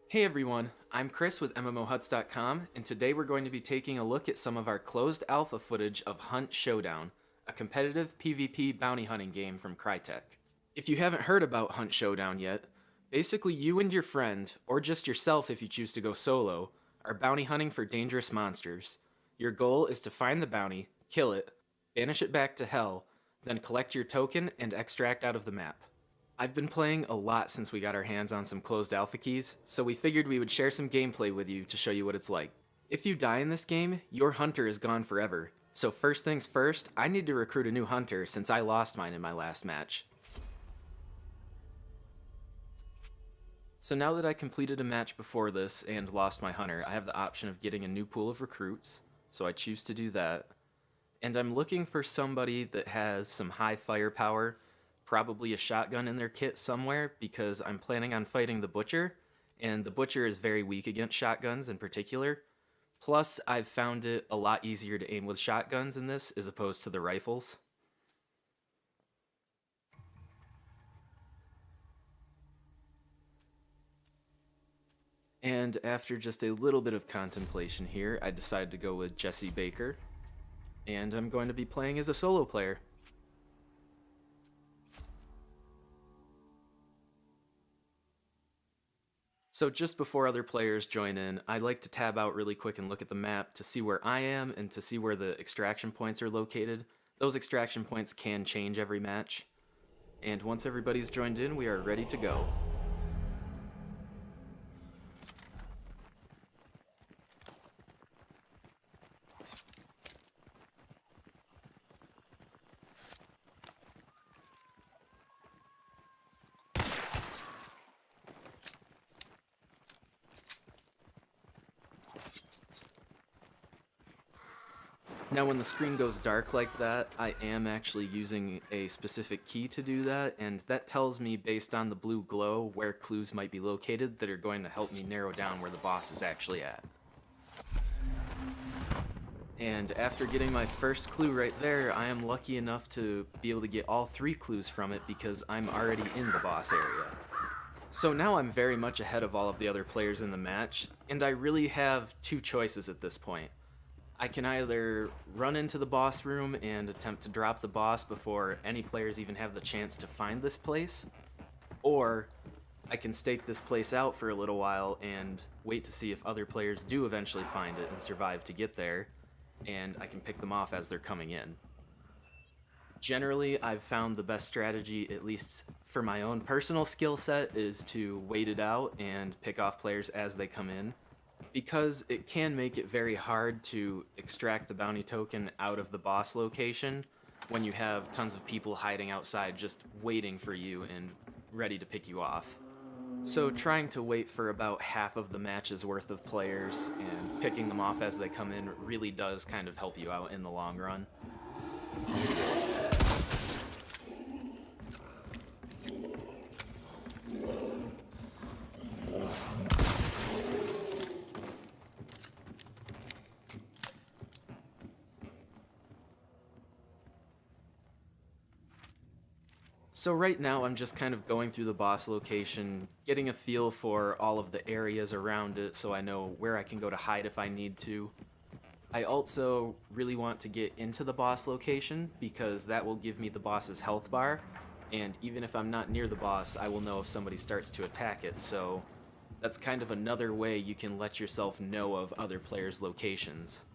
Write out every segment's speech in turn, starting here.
Hey everyone, I'm Chris with MMOHuts.com, and today we're going to be taking a look at some of our closed alpha footage of Hunt Showdown, a competitive PvP bounty hunting game from Crytek. If you haven't heard about Hunt Showdown yet, basically you and your friend, or just yourself if you choose to go solo, are bounty hunting for dangerous monsters. Your goal is to find the bounty, kill it, banish it back to hell, then collect your token and extract out of the map. I've been playing a lot since we got our hands on some closed alpha keys, so we figured we would share some gameplay with you to show you what it's like. If you die in this game, your hunter is gone forever, so first things first, I need to recruit a new hunter since I lost mine in my last match. So now that I completed a match before this and lost my hunter, I have the option of getting a new pool of recruits, so I choose to do that. And I'm looking for somebody that has some high firepower, probably a shotgun in their kit somewhere, because I'm planning on fighting the butcher, and the butcher is very weak against shotguns in particular. Plus, I've found it a lot easier to aim with shotguns in this as opposed to the rifles. And after just a little bit of contemplation here, I decided to go with Jesse Baker, and I'm going to be playing as a solo player. So just before other players join in, I like to tab out really quick and look at the map to see where I am and to see where the extraction points are located. Those extraction points can change every match. And once everybody's joined in, we are ready to go. Now when the screen goes dark like that, I am actually using a specific key to do that, and that tells me based on the blue glow where clues might be located that are going to help me narrow down where the boss is actually at. And after getting my first clue right there, I am lucky enough to be able to get all 3 clues from it because I'm already in the boss area. So now I'm very much ahead of all of the other players in the match, and I really have 2 choices at this point. I can either run into the boss room and attempt to drop the boss before any players even have the chance to find this place, or I can stake this place out for a little while and wait to see if other players do eventually find it and survive to get there, and I can pick them off as they're coming in. Generally, I've found the best strategy, at least for my own personal skill set, is to wait it out and pick off players as they come in, because it can make it very hard to extract the bounty token out of the boss location when you have tons of people hiding outside just waiting for you and ready to pick you off. So trying to wait for about half of the match's worth of players and picking them off as they come in really does kind of help you out in the long run. So right now I'm just kind of going through the boss location, getting a feel for all of the areas around it so I know where I can go to hide if I need to. I also really want to get into the boss location because that will give me the boss's health bar, and even if I'm not near the boss, I will know if somebody starts to attack it, so that's kind of another way you can let yourself know of other players' locations.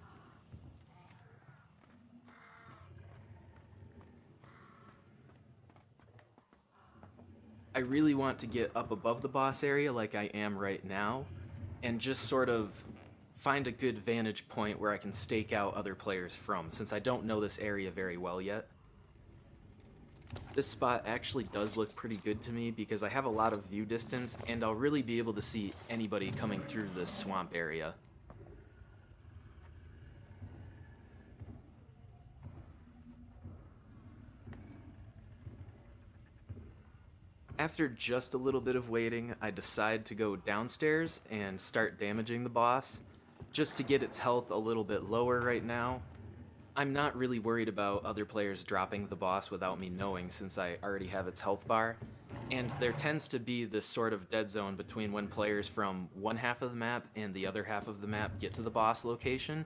I really want to get up above the boss area like I am right now, and just sort of find a good vantage point where I can stake out other players from, since I don't know this area very well yet. This spot actually does look pretty good to me because I have a lot of view distance, and I'll really be able to see anybody coming through this swamp area. After just a little bit of waiting, I decide to go downstairs and start damaging the boss, just to get its health a little bit lower right now. I'm not really worried about other players dropping the boss without me knowing since I already have its health bar, And there tends to be this sort of dead zone between when players from one half of the map and the other half of the map get to the boss location.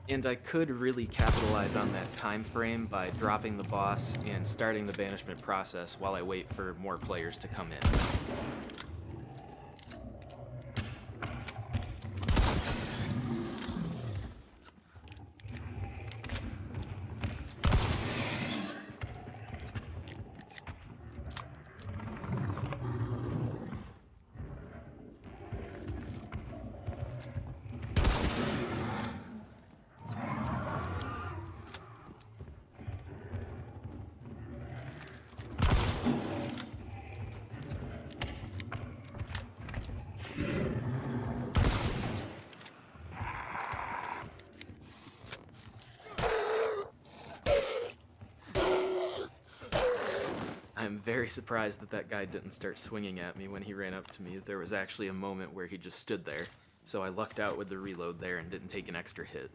And I could really capitalize on that time frame by dropping the boss and starting the banishment process while I wait for more players to come in. I'm very surprised that that guy didn't start swinging at me when he ran up to me. There was actually a moment where he just stood there, so I lucked out with the reload there and didn't take an extra hit.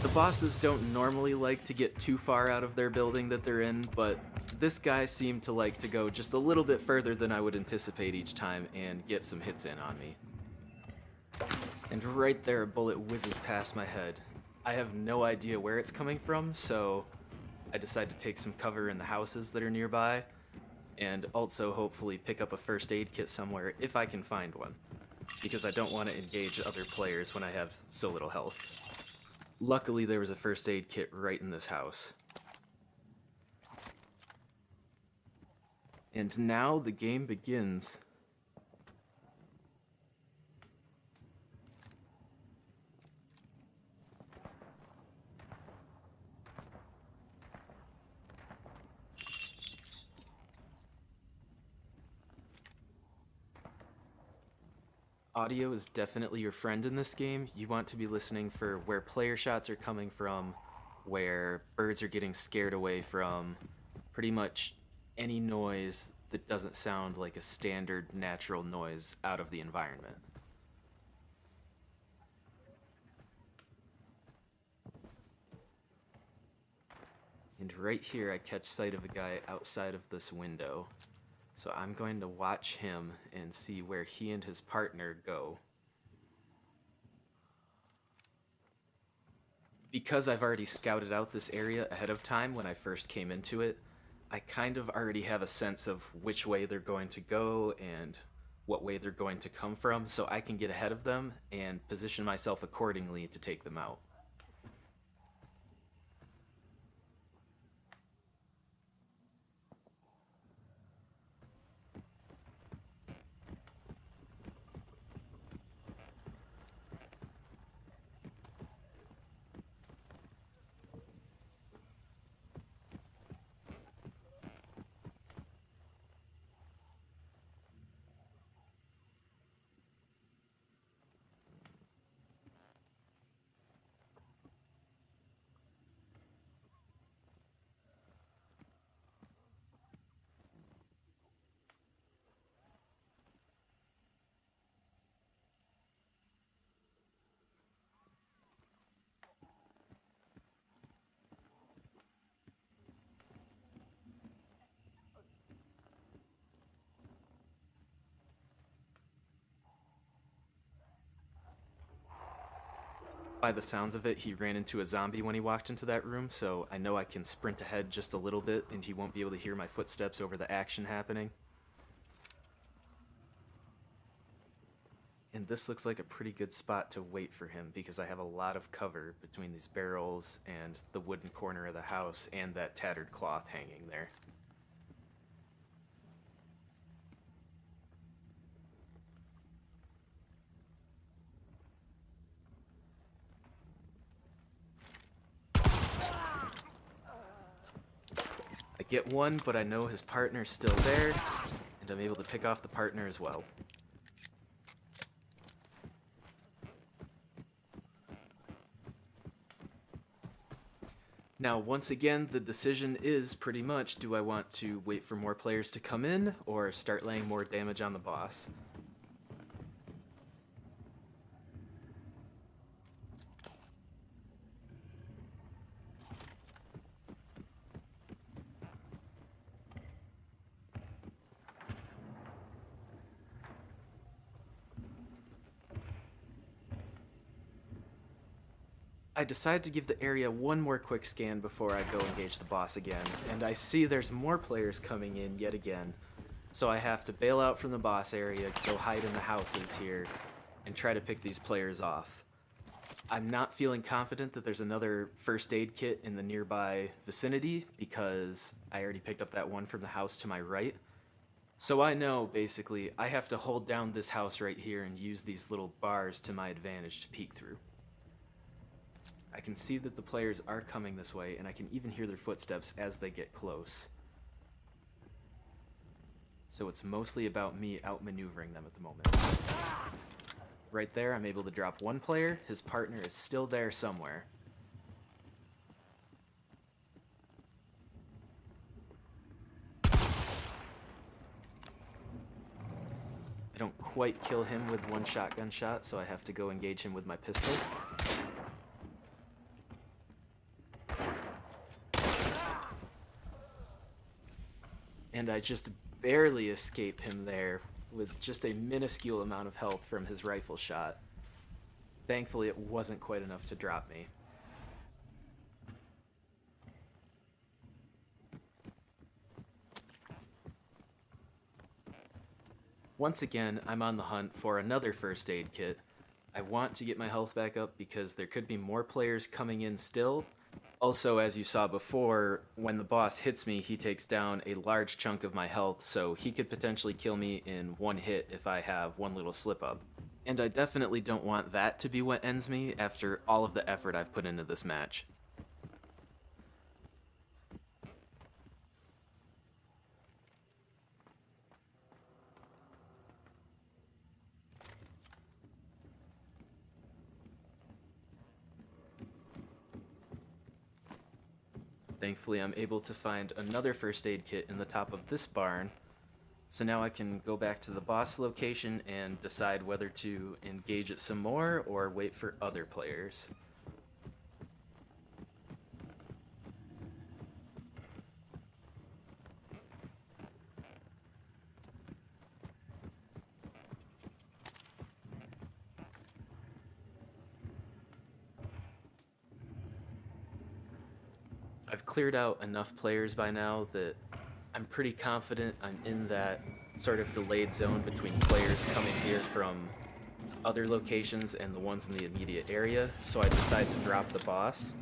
The bosses don't normally like to get too far out of their building that they're in, but this guy seemed to like to go just a little bit further than I would anticipate each time and get some hits in on me. And right there, a bullet whizzes past my head. I have no idea where it's coming from, so I decide to take some cover in the houses that are nearby, and also hopefully pick up a first aid kit somewhere if I can find one, because I don't want to engage other players when I have so little health. Luckily, there was a first aid kit right in this house. And now the game begins. Audio is definitely your friend in this game. You want to be listening for where player shots are coming from, where birds are getting scared away from, pretty much any noise that doesn't sound like a standard natural noise out of the environment. And right here I catch sight of a guy outside of this window. So I'm going to watch him and see where he and his partner go. Because I've already scouted out this area ahead of time when I first came into it, I kind of already have a sense of which way they're going to go and what way they're going to come from, so I can get ahead of them and position myself accordingly to take them out. By the sounds of it, he ran into a zombie when he walked into that room, so I know I can sprint ahead just a little bit and he won't be able to hear my footsteps over the action happening. And this looks like a pretty good spot to wait for him because I have a lot of cover between these barrels and the wooden corner of the house and that tattered cloth hanging there. I get one, but I know his partner's still there, and I'm able to pick off the partner as well. Now, once again, the decision is pretty much, do I want to wait for more players to come in or start laying more damage on the boss? I decide to give the area one more quick scan before I go engage the boss again, and I see there's more players coming in yet again. So I have to bail out from the boss area, go hide in the houses here, and try to pick these players off. I'm not feeling confident that there's another first aid kit in the nearby vicinity because I already picked up that one from the house to my right. So I know, basically, I have to hold down this house right here and use these little bars to my advantage to peek through. I can see that the players are coming this way, and I can even hear their footsteps as they get close. So it's mostly about me outmaneuvering them at the moment. Right there, I'm able to drop one player. His partner is still there somewhere. I don't quite kill him with one shotgun shot, so I have to go engage him with my pistol. And I just barely escape him there with just a minuscule amount of health from his rifle shot. Thankfully, it wasn't quite enough to drop me. Once again, I'm on the hunt for another first aid kit. I want to get my health back up because there could be more players coming in still. Also, as you saw before, when the boss hits me, he takes down a large chunk of my health, so he could potentially kill me in one hit if I have one little slip-up. And I definitely don't want that to be what ends me after all of the effort I've put into this match. Thankfully, I'm able to find another first aid kit in the top of this barn. So now I can go back to the boss location and decide whether to engage it some more or wait for other players. I've cleared out enough players by now that I'm pretty confident I'm in that sort of delayed zone between players coming here from other locations and the ones in the immediate area, so I decide to drop the boss.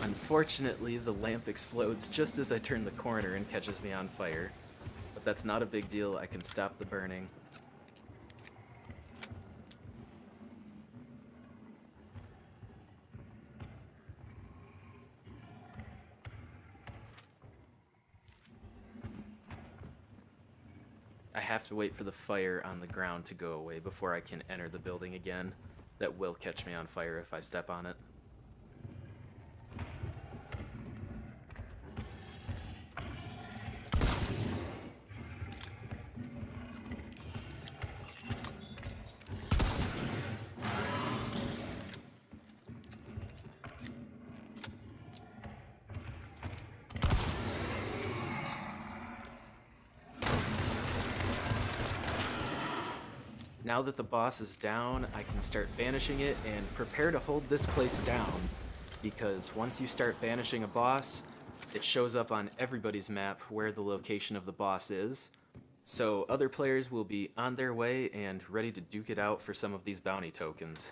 Unfortunately, the lamp explodes just as I turn the corner and catches me on fire. But that's not a big deal, I can stop the burning. I have to wait for the fire on the ground to go away before I can enter the building again. That will catch me on fire if I step on it. Now that the boss is down, I can start banishing it and prepare to hold this place down, because once you start banishing a boss, it shows up on everybody's map where the location of the boss is, so other players will be on their way and ready to duke it out for some of these bounty tokens.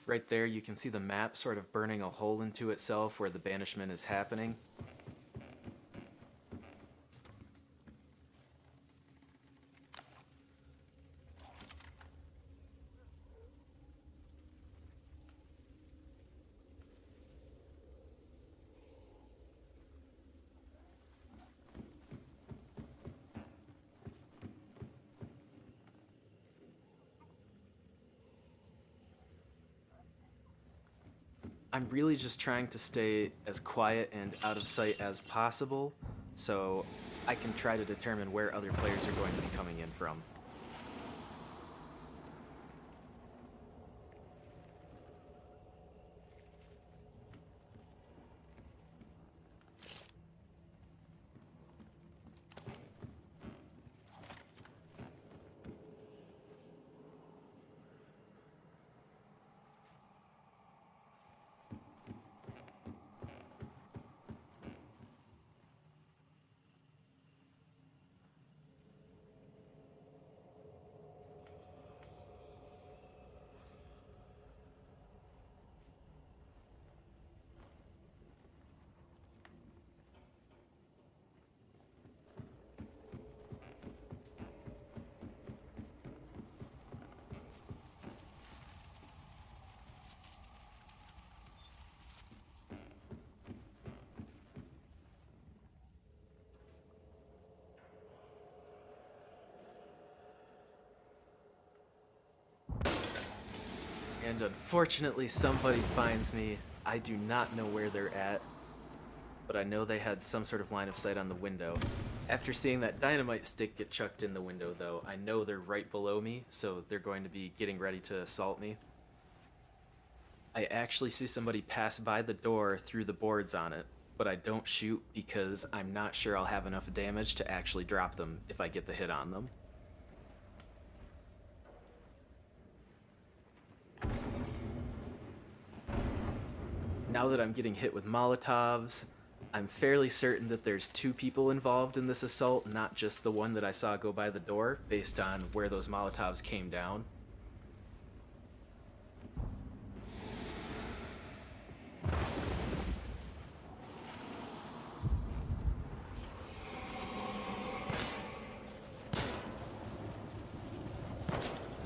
Right there, you can see the map sort of burning a hole into itself where the banishment is happening. I'm really just trying to stay as quiet and out of sight as possible, so I can try to determine where other players are going to be coming in from. And unfortunately, somebody finds me. I do not know where they're at, but I know they had some sort of line of sight on the window. After seeing that dynamite stick get chucked in the window, though, I know they're right below me, so they're going to be getting ready to assault me. I actually see somebody pass by the door through the boards on it, but I don't shoot because I'm not sure I'll have enough damage to actually drop them if I get the hit on them. Now that I'm getting hit with Molotovs, I'm fairly certain that there's 2 people involved in this assault, not just the one that I saw go by the door, based on where those Molotovs came down.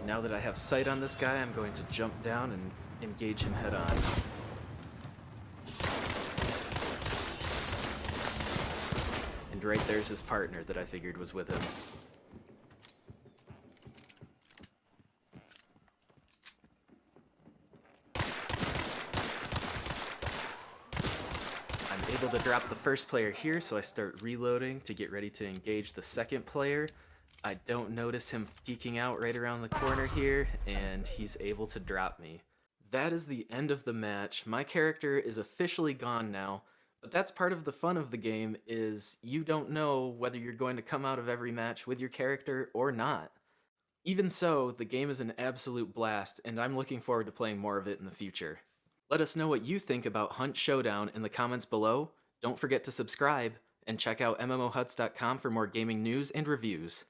Now that I have sight on this guy, I'm going to jump down and engage him head on. And right there's his partner that I figured was with him. I'm able to drop the first player here, so I start reloading to get ready to engage the second player. I don't notice him peeking out right around the corner here, and he's able to drop me. That is the end of the match. My character is officially gone now, but that's part of the fun of the game, is you don't know whether you're going to come out of every match with your character or not. Even so, the game is an absolute blast, and I'm looking forward to playing more of it in the future. Let us know what you think about Hunt Showdown in the comments below. Don't forget to subscribe, and check out MMOHuts.com for more gaming news and reviews.